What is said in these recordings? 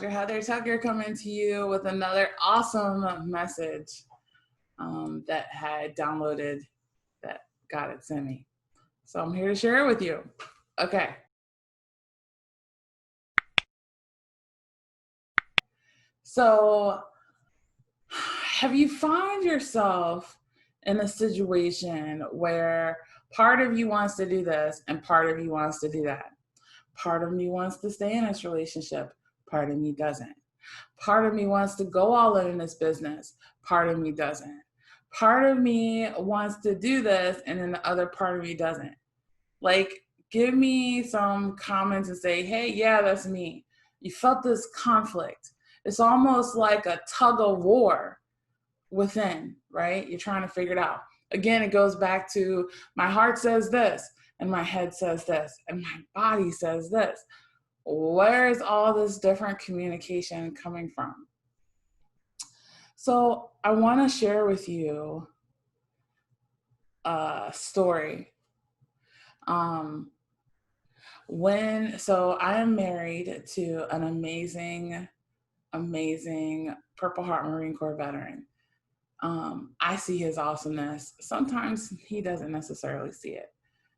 Dr. Heather Tucker coming to you with another awesome message that had downloaded that God had sent me. So I'm here to share it with you. Okay. So have you found yourself in a situation where part of you wants to do this and part of you wants to do that? Part of me wants to stay in this relationship. Part of me doesn't. Part of me wants to go all in this business. Part of me doesn't. Part of me wants to do this and then the other part of me doesn't. Like, give me some comments and say, hey, yeah, that's me. You felt this conflict. It's almost like a tug of war within, right? You're trying to figure it out. Again, it goes back to my heart says this and my head says this and my body says this. Where is all this different communication coming from? So I want to share with you a story. So I am married to an amazing Purple Heart Marine Corps veteran. I see his awesomeness. Sometimes he doesn't necessarily see it,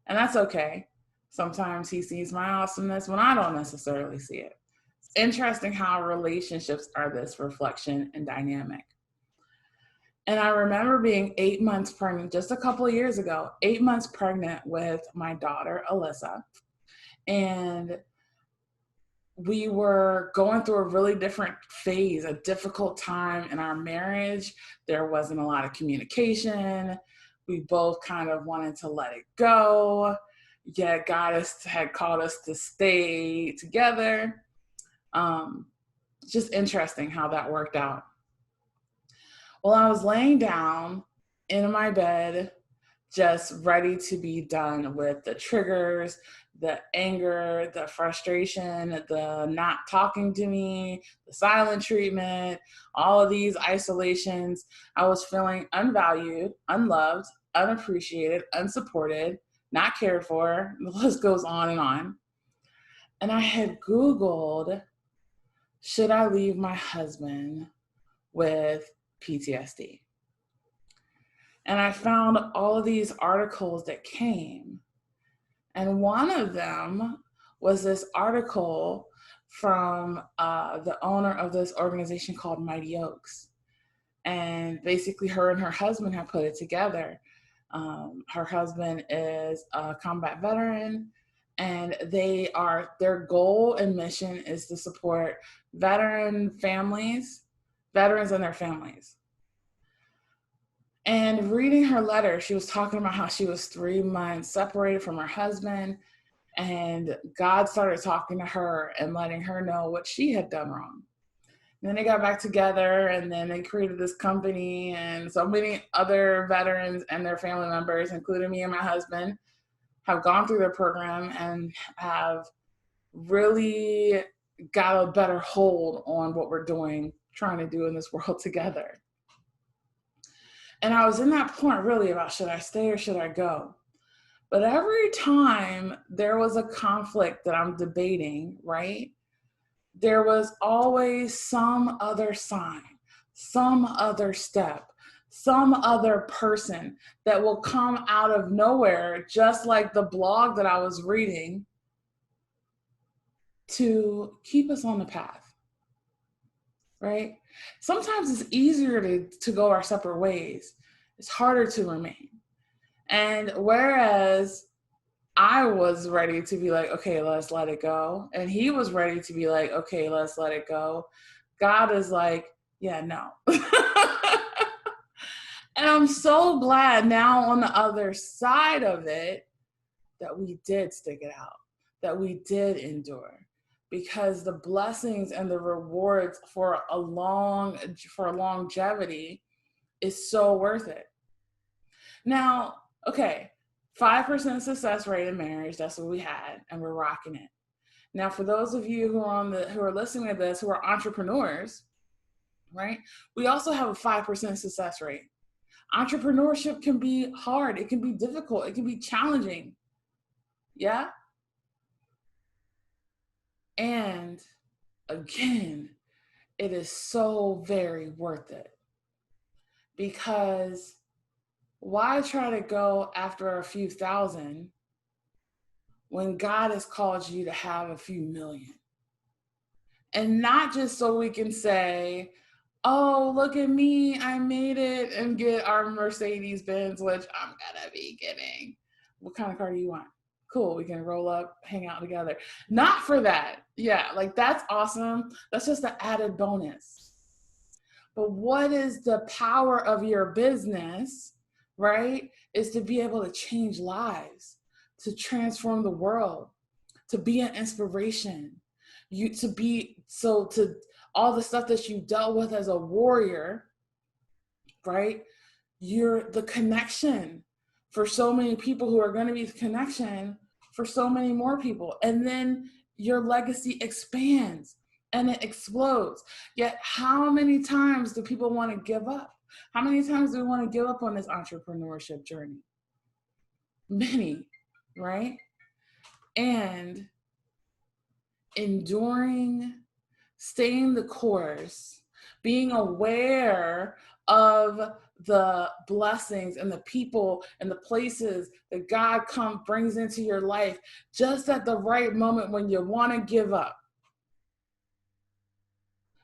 and that's okay. Sometimes he sees my awesomeness when I don't necessarily see it. It's interesting how relationships are this reflection and dynamic. And I remember being 8 months pregnant just a couple of years ago, 8 months pregnant with my daughter, Alyssa. And we were going through a really different phase, a difficult time in our marriage. There wasn't a lot of communication. We both kind of wanted to let it go. Yet God had called us to stay together. Just interesting how that worked out. Well, I was laying down in my bed, just ready to be done with the triggers, the anger, the frustration, the not talking to me, the silent treatment, all of these isolations. I was feeling unvalued, unloved, unappreciated, unsupported, not cared for. The list goes on and on. And I had Googled, should I leave my husband with PTSD? And I found all of these articles that came. And one of them was this article from the owner of this organization called Mighty Oaks. And basically her and her husband have put it together. Her husband is a combat veteran, and their goal and mission is to support veterans and their families. And reading her letter, she was talking about how she was 3 months separated from her husband, and God started talking to her and letting her know what she had done wrong. And then they got back together, and then they created this company, and so many other veterans and their family members, including me and my husband, have gone through their program and have really got a better hold on what we're trying to do in this world together. And I was in that point really about, should I stay or should I go? But every time there was a conflict that I'm debating, right, there was always some other sign, some other step, some other person that will come out of nowhere, just like the blog that I was reading, to keep us on the path, right? Sometimes it's easier to go our separate ways. It's harder to remain. And whereas I was ready to be like, okay, let's let it go, and he was ready to be like, okay, let's let it go, God is like, yeah, no. And I'm so glad now on the other side of it that we did stick it out, that we did endure, because the blessings and the rewards for longevity is so worth it. Now, okay, 5% success rate in marriage, that's what we had, and we're rocking it. Now, for those of you who are listening to this, who are entrepreneurs, right? We also have a 5% success rate. Entrepreneurship can be hard, it can be difficult, it can be challenging. Yeah? And again, it is so very worth it. Because why try to go after a few thousand when God has called you to have a few million? And not just so we can say, oh, look at me, I made it, and get our Mercedes Benz, which I'm gonna be getting. What kind of car do you want? Cool, we can roll up, hang out together. Not for that. Yeah, like that's awesome. That's just an added bonus. But what is the power of your business, right? Is to be able to change lives, to transform the world, to be an inspiration. To all the stuff that you dealt with as a warrior, right? You're the connection for so many people who are going to be the connection for so many more people. And then your legacy expands and it explodes. Yet, how many times do people want to give up? How many times do we want to give up on this entrepreneurship journey? Many, right? And enduring, staying the course, being aware of the blessings and the people and the places that God brings into your life just at the right moment when you want to give up.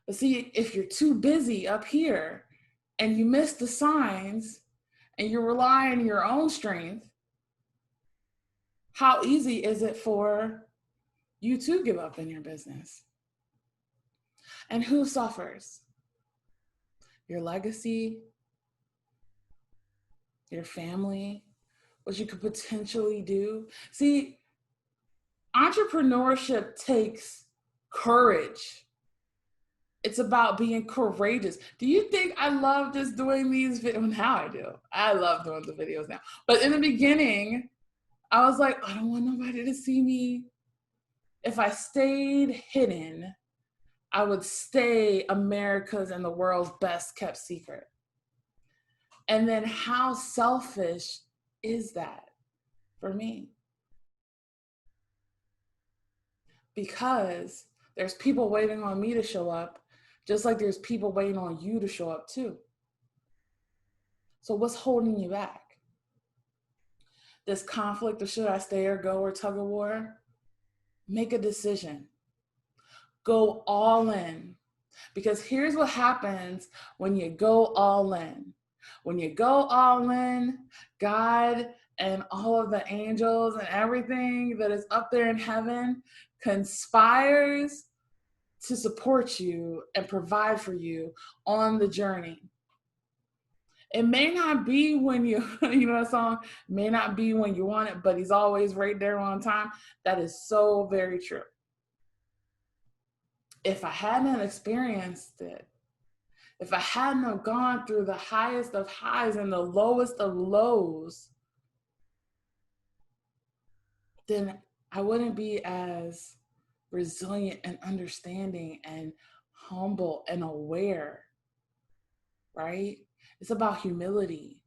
But see, if you're too busy up here and you miss the signs and you rely on your own strength, how easy is it for you to give up in your business? And who suffers? Your legacy, your family, what you could potentially do. See, entrepreneurship takes courage. It's about being courageous. Do you think I love just doing these videos? Now I do. I love doing the videos now. But in the beginning, I was like, I don't want nobody to see me. If I stayed hidden, I would stay America's and the world's best kept secret. And then how selfish is that for me? Because there's people waiting on me to show up, just like there's people waiting on you to show up too. So what's holding you back? This conflict of should I stay or go or tug of war? Make a decision. Go all in. Because here's what happens when you go all in. When you go all in, God and all of the angels and everything that is up there in heaven conspires to support you and provide for you on the journey. It may not be when you know that song, may not be when you want it, but he's always right there on time. That is so very true. If I hadn't experienced it, if I hadn't gone through the highest of highs and the lowest of lows, then I wouldn't be as resilient and understanding and humble and aware, right? It's about humility.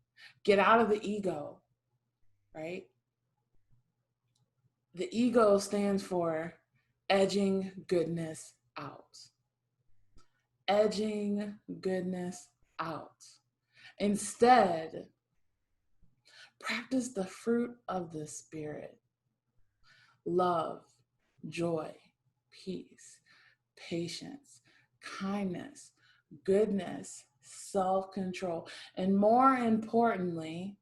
Get out of the ego, right? The ego stands for edging goodness out. Edging goodness out. Instead, practice the fruit of the Spirit. Love, joy, peace, patience, kindness, goodness, self-control, and more importantly,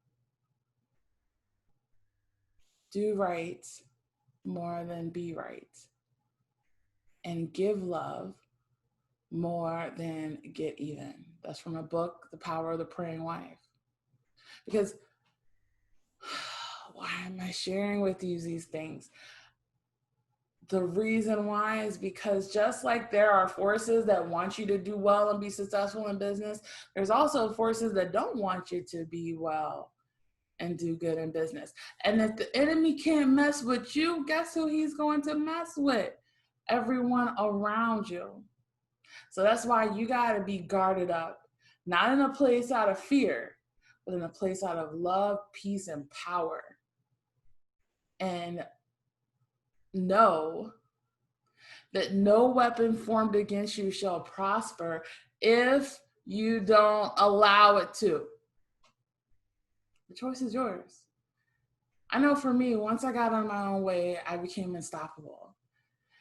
do right more than be right, and give love more than get even. That's from a book, The Power of the Praying Wife. Because why am I sharing with you these things? The reason why is because just like there are forces that want you to do well and be successful in business, there's also forces that don't want you to be well and do good in business. And if the enemy can't mess with you, guess who he's going to mess with? Everyone around you. So that's why you got to be guarded up, not in a place out of fear, but in a place out of love, peace, and power. And know that no weapon formed against you shall prosper if you don't allow it to. The choice is yours. I know for me, once I got on my own way, I became unstoppable.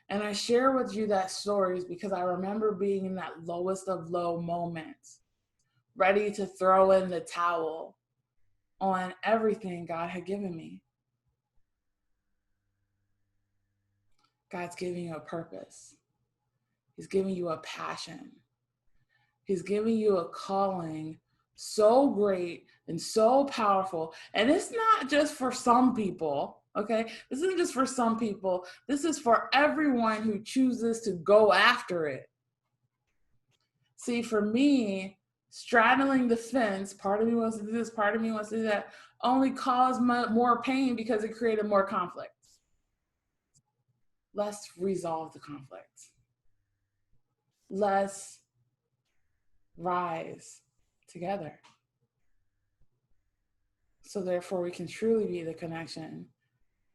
And I share with you that stories because I remember being in that lowest of low moments, ready to throw in the towel on everything God had given me. God's giving you a purpose. He's giving you a passion. He's giving you a calling so great and so powerful. And it's not just for some people, okay? This isn't just for some people. This is for everyone who chooses to go after it. See, for me, straddling the fence, part of me wants to do this, part of me wants to do that, only caused more pain because it created more conflict. Let's resolve the conflict. Let's rise together. So therefore we can truly be the connection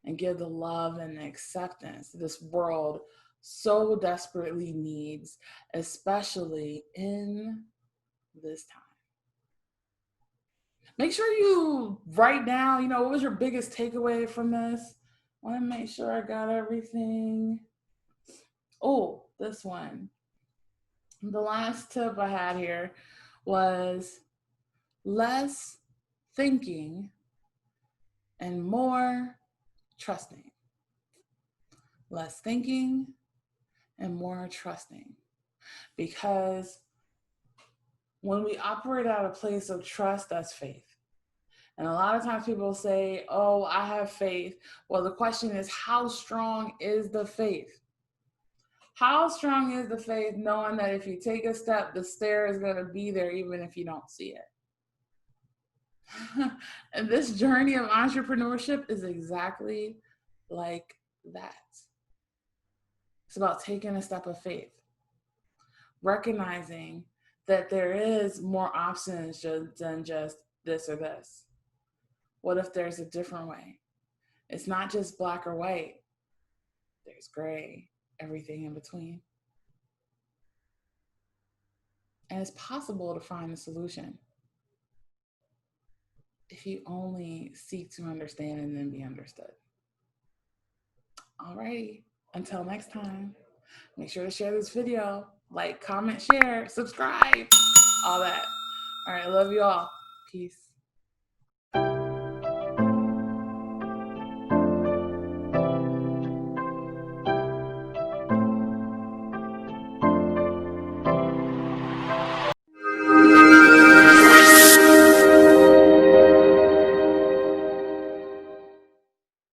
and give the love and the acceptance this world so desperately needs, especially in this time. Make sure you write down, what was your biggest takeaway from this? I want to make sure I got everything. Oh, this one. The last tip I had here was less thinking and more trusting. Less thinking and more trusting. Because when we operate out of a place of trust, that's faith. And a lot of times people say, oh, I have faith. Well, the question is, how strong is the faith? How strong is the faith knowing that if you take a step, the stair is going to be there even if you don't see it? And this journey of entrepreneurship is exactly like that. It's about taking a step of faith, recognizing that there is more options than just this or this. What if there's a different way? It's not just black or white. There's gray, everything in between. And it's possible to find a solution if you only seek to understand and then be understood. Alrighty, until next time, make sure to share this video, like, comment, share, subscribe, all that. All right, I love you all. Peace.